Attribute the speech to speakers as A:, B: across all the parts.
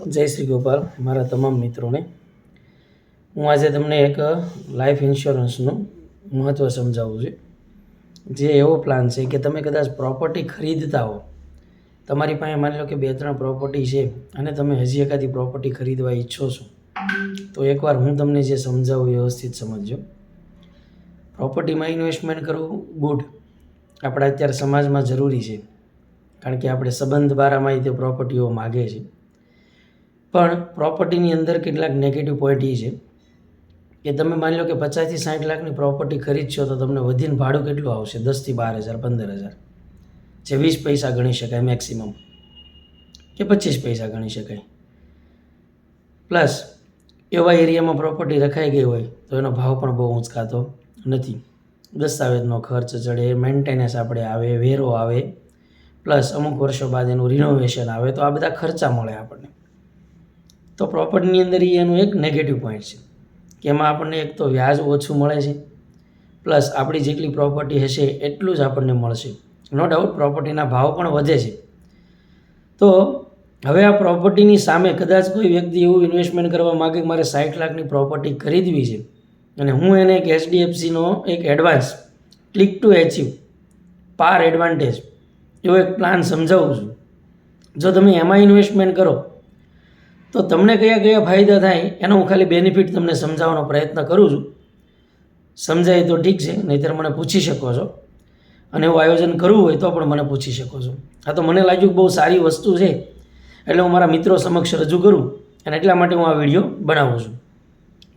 A: જય શ્રી ગોપાલ મારા તમામ મિત્રોને હું આજે તમને એક લાઈફ ઇન્સ્યોરન્સનું મહત્ત્વ સમજાવું છું. જે એવો પ્લાન છે કે તમે કદાચ પ્રોપર્ટી ખરીદતા હો, તમારી પાસે માની લો કે 2-3 પ્રોપર્ટી છે અને તમે હજી એકાદી પ્રોપર્ટી ખરીદવા ઈચ્છો છો, તો એકવાર હું તમને જે સમજાવું વ્યવસ્થિત સમજજો. પ્રોપર્ટીમાં ઇન્વેસ્ટમેન્ટ કરવું ગુડ, આપણા અત્યારે સમાજમાં જરૂરી છે, કારણ કે આપણે સંબંધ બારામાં તે પ્રોપર્ટીઓ માગે છે. પણ પ્રોપર્ટીની અંદર કેટલાક નેગેટિવ પોઈન્ટ એ છે કે તમે માની લો કે 50 થી 60 લાખની પ્રોપર્ટી ખરીદશો તો તમને વધીને ભાડું કેટલું આવશે? 10 થી 12 હજાર, 15 હજાર, જે 20 પૈસા ગણી શકાય મેક્સિમમ, કે 25 પૈસા ગણી શકાય. પ્લસ એવા એરિયામાં પ્રોપર્ટી રખાઈ ગઈ હોય તો એનો ભાવ પણ બહુ ઊંચકાતો નથી. દસ્તાવેજનો ખર્ચ ચડે, મેન્ટેનન્સ આપણે આવે, વેરો આવે, પ્લસ અમુક વર્ષો બાદ એનું રિનોવેશન આવે, તો આ બધા ખર્ચા મળે આપણને. તો પ્રોપર્ટીની અંદર એનું એક નેગેટિવ પોઈન્ટ છે કે એમાં આપણને એક તો વ્યાજ ઓછું મળે છે, પ્લસ આપણી જેટલી પ્રોપર્ટી હશે એટલું જ આપણને મળશે. નો ડાઉટ પ્રોપર્ટીના ભાવ પણ વધે છે. તો હવે આ પ્રોપર્ટીની સામે કદાચ કોઈ વ્યક્તિ એવું ઇન્વેસ્ટમેન્ટ કરવા માગે કે મારે 60 લાખની પ્રોપર્ટી ખરીદવી છે અને હું એને એક HDFCનો એક એડવાન્સ ક્લિક ટુ એચિવ પાર એડવાન્ટેજ એવો એક પ્લાન સમજાવું છું. જો તમે એમાં ઇન્વેસ્ટમેન્ટ કરો તો તમને કયા કયા ફાયદા થાય એનો હું ખાલી બેનિફિટ તમને સમજાવવાનો પ્રયત્ન કરું છું. સમજાય તો ઠીક છે, નહીંતર મને પૂછી શકો છો, અને એવું આયોજન કરવું હોય તો પણ મને પૂછી શકો છો. આ તો મને લાગ્યું બહુ સારી વસ્તુ છે એટલે હું મારા મિત્રો સમક્ષ રજૂ કરું, અને એટલા માટે હું આ વિડીયો બનાવું છું.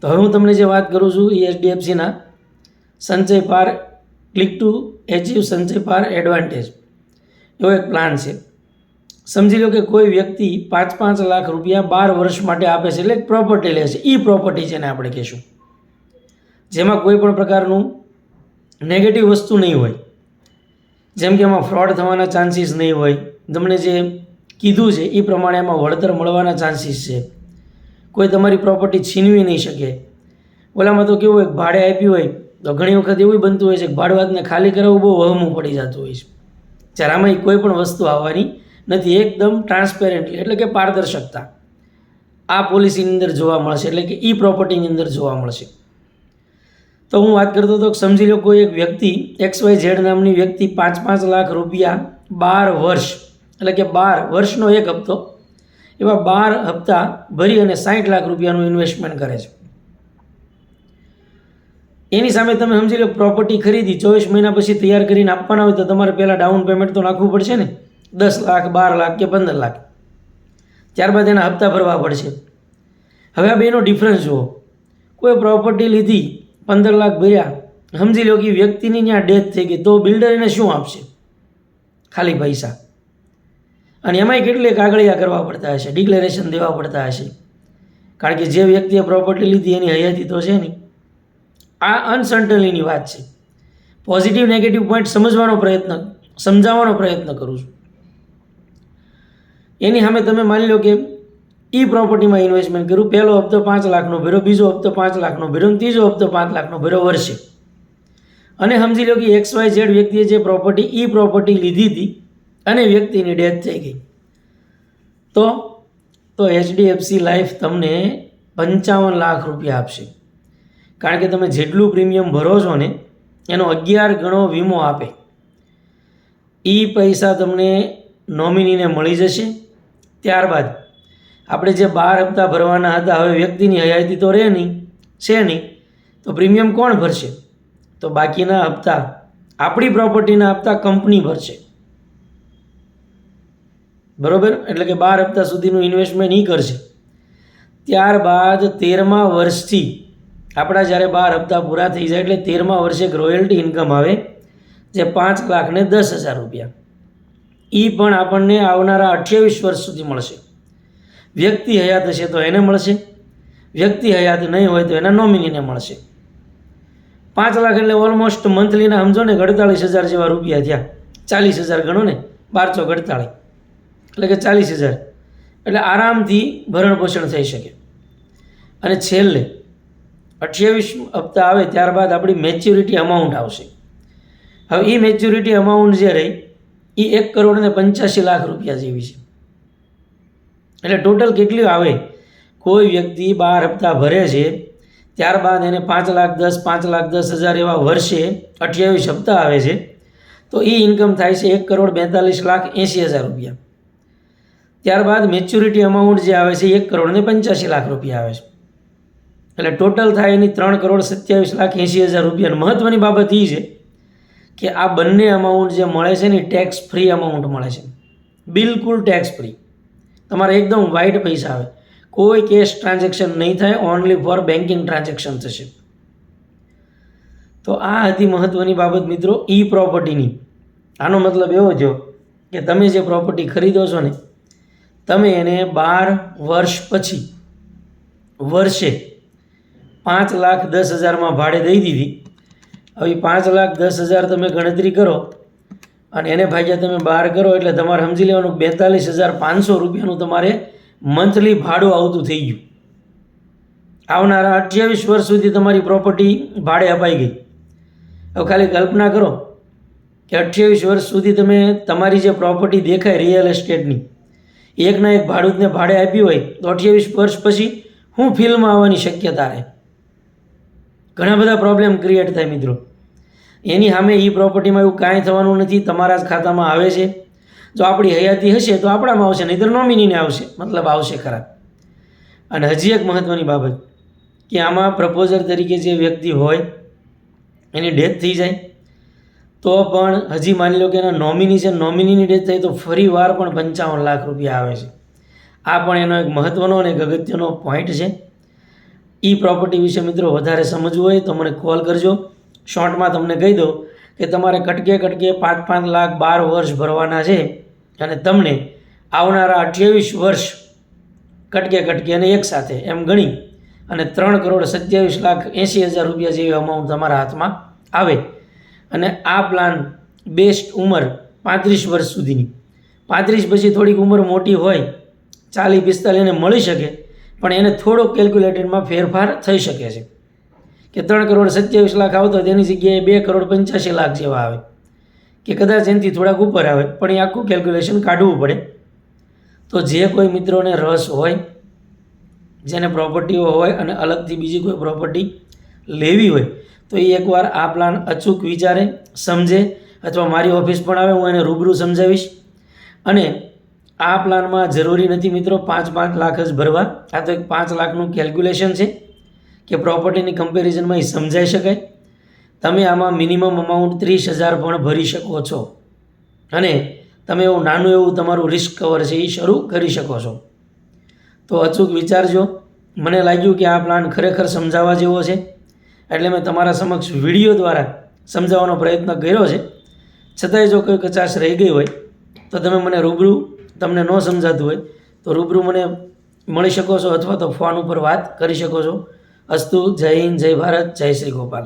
A: તો હવે હું તમને જે વાત કરું છું એ HDFCના સંચય પાર ક્લિક ટુ એચિવ સંચય પાર એડવાન્ટેજ એવો એક પ્લાન છે. સમજી લો કે કોઈ વ્યક્તિ 5-5 લાખ રૂપિયા 12 વર્ષ માટે આપે છે, એટલે પ્રોપર્ટી લે છે. એ પ્રોપર્ટી જેને આપણે કહીશું, જેમાં કોઈ પણ પ્રકારનું નેગેટિવ વસ્તુ નહીં હોય, જેમ કે એમાં ફ્રોડ થવાના ચાન્સીસ નહીં હોય. તમને જે કીધું છે એ પ્રમાણે એમાં વળતર મળવાના ચાન્સીસ છે. કોઈ તમારી પ્રોપર્ટી છીનવી નહીં શકે. ઓલામાં તો કેવું હોય, ભાડે આપી હોય તો ઘણી વખત એવું બનતું હોય છે કે ભાડુઆતને ખાલી કરાવવું બહુ વહમું પડી જતું હોય છે. જ્યારે આમાં કોઈ પણ વસ્તુ આવવાની નથી, એકદમ ટ્રાન્સપેરેન્ટલી, એટલે કે પારદર્શકતા આ પોલિસીની અંદર જોવા મળશે, એટલે કે ઈ પ્રોપર્ટીની અંદર જોવા મળશે. તો હું વાત કરતો હતો કે સમજી લો કોઈ એક વ્યક્તિ XYZ નામની વ્યક્તિ 5-5 લાખ રૂપિયા 12 વર્ષ, એટલે કે 12 વર્ષનો એક હપ્તો, એવા 12 હપ્તા ભરી અને 60 લાખ રૂપિયાનું ઇન્વેસ્ટમેન્ટ કરે છે. એની સામે તમે સમજી લો પ્રોપર્ટી ખરીદી, 24 મહિના પછી તૈયાર કરીને આપવાના હોય તો તમારે પહેલાં ડાઉન પેમેન્ટ તો નાખવું પડશે ને, 10 લાખ, 12 લાખ કે 15 લાખ. ત્યારબાદ એના હપ્તા ભરવા પડશે. હવે આ બેનો ડિફરન્સ જુઓ. કોઈ પ્રોપર્ટી લીધી, 15 લાખ ભર્યા, સમજી લો કે વ્યક્તિની ત્યાં ડેથ થઈ ગઈ, તો બિલ્ડર એને શું આપશે? ખાલી પૈસા. અને એમાંય કેટલી કાગળિયા કરવા પડતા હશે, ડિક્લેરેશન દેવા પડતા હશે, કારણ કે જે વ્યક્તિએ પ્રોપર્ટી લીધી એની હયાતી તો છે નહીં. આ અનસર્ટનલીની વાત છે. પોઝિટિવ નેગેટિવ પોઈન્ટ સમજાવવાનો પ્રયત્ન કરું છું. એની સામે તમે માની લો કે ઈ પ્રોપર્ટીમાં ઇન્વેસ્ટમેન્ટ કર્યું, પહેલો હપ્તો 5 લાખનો ભર્યો, બીજો હપ્તો 5 લાખનો ભર્યો, ત્રીજો હપ્તો 5 લાખનો ભર્યો વર્ષે. અને સમજી લો કે XYZ વ્યક્તિએ જે ઈ પ્રોપર્ટી લીધી હતી અને વ્યક્તિની ડેથ થઈ ગઈ, તો HDFC લાઈફ તમને 55 લાખ રૂપિયા આપશે. કારણ કે તમે જેટલું પ્રીમિયમ ભરો છો ને એનો 11 ગણો વીમો આપે. એ પૈસા તમને નોમિનીને મળી જશે. ત્યારબાદ આપણે જે 12 હપ્તા ભરવાના હતા, હવે વ્યક્તિની હયાતી તો છે નહીં, તો પ્રીમિયમ કોણ ભરશે? તો બાકીના હપ્તા, આપણી પ્રોપર્ટીના હપ્તા કંપની ભરશે. બરોબર? એટલે કે 12 હપ્તા સુધીનું ઇન્વેસ્ટમેન્ટ એ કરશે. ત્યારબાદ 13મા વર્ષથી આપણા જ્યારે 12 હપ્તા પૂરા થઈ જાય એટલે 13મા વર્ષે એક રોયલ્ટી ઇન્કમ આવે, જે 5,10,000 રૂપિયા. એ પણ આપણને આવનારા 28 વર્ષ સુધી મળશે. વ્યક્તિ હયાત હશે તો એને મળશે, વ્યક્તિ હયાત નહીં હોય તો એના નોમિનીને મળશે. 5 લાખ એટલે ઓલમોસ્ટ મંથલીના સમજો ને 48,000 જેવા રૂપિયા થયા. 40,000 ગણો ને, 1248 એટલે કે 40,000, એટલે આરામથી ભરણ પોષણ થઈ શકે. અને છેલ્લે 28 હપ્તા આવે ત્યારબાદ આપણી મેચ્યુરિટી અમાઉન્ટ આવશે. હવે એ મેચ્યુરિટી અમાઉન્ટ જે રહી એ 1,85,00,000 રૂપિયા જેવી છે. એટલે ટોટલ કેટલી આવે? કોઈ વ્યક્તિ 12 હપ્તા ભરે છે, ત્યારબાદ એને 5,10,000 5,10,000 એવા વર્ષે 28 હપ્તા આવે છે, તો એ ઇન્કમ થાય છે 1,42,80,000 રૂપિયા. ત્યારબાદ મેચ્યોરિટી અમાઉન્ટ જે આવે છે 1,85,00,000 રૂપિયા આવે છે. એટલે ટોટલ થાય એની 3,27,80,000 રૂપિયા. મહત્ત્વની બાબત એ છે કે આ બંને અમાઉન્ટ જે મળે છે ને ટેક્સ ફ્રી અમાઉન્ટ મળે છે, બિલકુલ ટેક્સ ફ્રી. તમારે એકદમ વાઇટ પૈસા આવે, કોઈ કેશ ટ્રાન્ઝેક્શન નહીં થાય, ઓનલી ફોર બેન્કિંગ ટ્રાન્ઝેક્શન થશે. તો આ હતી મહત્ત્વની બાબત મિત્રો ઈ પ્રોપર્ટીની. આનો મતલબ એવો થયો કે તમે જે પ્રોપર્ટી ખરીદો છો ને, તમે એને 12 વર્ષ પછી વર્ષે 5,10,000 ભાડે દઈ દીધી. હવે 5,10,000 તમે ગણતરી કરો અને એને ભાગ્યા તમે 12 કરો એટલે તમારે સમજી લેવાનું 42,500 રૂપિયાનું તમારે મંથલી ભાડું આવતું થઈ ગયું. આવનારા 28 વર્ષ સુધી તમારી પ્રોપર્ટી ભાડે અપાઈ ગઈ. હવે ખાલી કલ્પના કરો કે 28 વર્ષ સુધી તમે તમારી જે પ્રોપર્ટી દેખાય રિયલ એસ્ટેટની એકના એક ભાડૂતને ભાડે આપી હોય તો 28 વર્ષ પછી શું ફિલ્મ આવવાની શક્યતા રહે? ઘણા બધા પ્રોબ્લેમ ક્રિએટ થાય મિત્રો. એની સામે એ પ્રોપર્ટીમાં એવું કાંઈ થવાનું નથી, તમારા જ ખાતામાં આવે છે. જો આપણી હયાતી હશે તો આપણામાં આવશે, નહીંતર નોમિનીને આવશે, મતલબ આવશે ખરા. અને હજી એક મહત્ત્વની બાબત કે આમાં પ્રપોઝર તરીકે જે વ્યક્તિ હોય એની ડેથ થઈ જાય તો પણ હજી માની લો કે એના નોમિની છે, નોમિનીની ડેથ થઈ તો ફરી વાર પણ 55 લાખ રૂપિયા આવે છે. આ પણ એનો એક મહત્ત્વનો અને એક અગત્યનો પોઈન્ટ છે. ઈ પ્રોપર્ટી વિશે મિત્રો વધારે સમજવું હોય તો મને કોલ કરજો. શોર્ટમાં તમને કહી દઉં કે તમારે કટકે 5-5 લાખ 12 વર્ષ ભરવાના છે અને તમને આવનારા 28 વર્ષ કટકે અને એકસાથે એમ ગણી અને 3,27,80,000 રૂપિયા જેવી અમાઉન્ટ તમારા હાથમાં આવે. અને આ પ્લાન બેસ્ટ ઉંમર 35 વર્ષ સુધીની. 35 પછી થોડીક ઉંમર મોટી હોય 40-45 એને મળી શકે, પણ એને થોડોક કેલ્ક્યુલેટેડમાં ફેરફાર થઈ શકે છે કે 3,27,00,000 આવતો તેની જગ્યાએ 2,85,00,000 જેવા આવે કે કદાચ એનાથી થોડાક ઉપર આવે, પણ એ આખું કેલ્ક્યુલેશન કાઢવું પડે. તો જે કોઈ મિત્રોને રસ હોય, જેને પ્રોપર્ટીઓ હોય અને અલગથી બીજી કોઈ પ્રોપર્ટી લેવી હોય તો એ એકવાર આ પ્લાન અચૂક વિચારે, સમજે, અથવા મારી ઓફિસ પણ આવે, હું એને રૂબરૂ સમજાવીશ. અને આ પ્લાનમાં જરૂરી નથી મિત્રો 5-5 લાખ જ ભરવા. આ તો એક 5 લાખનું કેલ્ક્યુલેશન છે કે પ્રોપર્ટીની કમ્પેરિઝનમાં એ સમજાઈ શકાય. તમે આમાં મિનિમમ અમાઉન્ટ 30,000 પણ ભરી શકો છો અને તમે એવું નાનું એવું તમારું રિસ્ક કવર છે એ શરૂ કરી શકો છો. તો અચૂક વિચારજો. મને લાગ્યું કે આ પ્લાન ખરેખર સમજાવવા જેવો છે એટલે મેં તમારા સમક્ષ વિડીયો દ્વારા સમજાવવાનો પ્રયત્ન કર્યો છે. છતાંય જો કોઈ કચાશ રહી ગઈ હોય તો તમે મને રૂબરૂ, તમને ન સમજાતું હોય તો રૂબરૂ મને મળી શકો છો અથવા તો ફોન ઉપર વાત કરી શકો છો. અસ્તુ. જય હિન્દ, જય ભારત, જય શ્રી ગોપાલ.